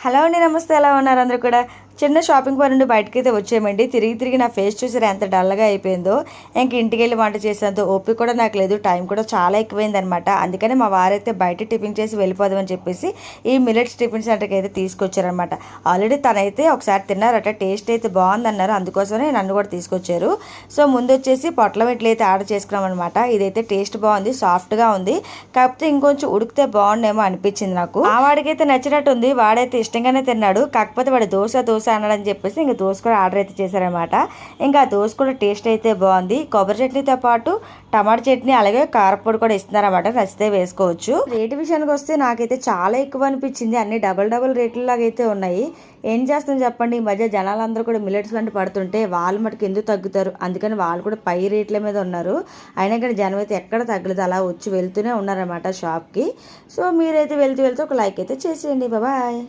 Hello అండి, నమస్తే. ఎలా ఉన్నారు అందరూ కూడా? చిన్న షాపింగ్ పని నుండి బయటకైతే వచ్చేయమండి. తిరిగి తిరిగి నా ఫేస్ చూసారు ఎంత డల్గా అయిపోయిందో. ఇంక ఇంటికి వెళ్ళి వంట చేసేంత ఓపిక కూడా నాకు లేదు. టైం కూడా చాలా ఎక్కువైంది అనమాట. అందుకని మా వారైతే బయట టిఫిన్ చేసి వెళ్ళిపోదామని చెప్పేసి ఈ మిల్లెట్స్ టిఫిన్ సెంటర్కి అయితే తీసుకొచ్చారనమాట. ఆల్రెడీ తనైతే ఒకసారి తిన్నారట, టేస్ట్ అయితే బాగుందన్నారు. అందుకోసమే నన్ను కూడా తీసుకొచ్చారు. సో ముందు వచ్చేసి పొట్ల మెట్లు అయితే ఆర్డర్ చేసుకున్నాం అనమాట. ఇదైతే టేస్ట్ బాగుంది, సాఫ్ట్గా ఉంది. కాకపోతే ఇంకొంచెం ఉడికితే బాగుండేమో అనిపించింది నాకు. ఆ వాడికైతే నచ్చినట్టు ఉంది, వాడైతే ఇష్టంగానే తిన్నాడు. కాకపోతే వాడు దోశ అన్నాడని చెప్పేసి ఇంకా దోశ కూడా ఆర్డర్ అయితే చేశారనమాట. ఇంకా ఆ దోశ కూడా టేస్ట్ అయితే బాగుంది. కొబ్బరి చట్నీతో పాటు టమాటా చట్నీ అలాగే కారపొడి కూడా ఇస్తున్నారన్నమాట. నచ్చితే వేసుకోవచ్చు. రేటు విషయానికి వస్తే నాకైతే చాలా ఎక్కువ అనిపించింది. అన్ని డబల్ రేట్లలాగా అయితే ఉన్నాయి. ఏం చేస్తాం చెప్పండి, ఈ మధ్య జనాలందరూ కూడా మిల్లెట్స్ లాంటి పడుతుంటే వాళ్ళు మటుకు ఎందుకు తగ్గుతారు? అందుకని వాళ్ళు కూడా పై రేట్ల మీద ఉన్నారు. అయినా కానీ జనం అయితే ఎక్కడ తగ్గలేదు, అలా వచ్చి వెళ్తూనే ఉన్నారన్నమాట షాప్కి. సో మీరైతే వెళ్తూ ఒక లైక్ అయితే చేసేయండి. బాయ్.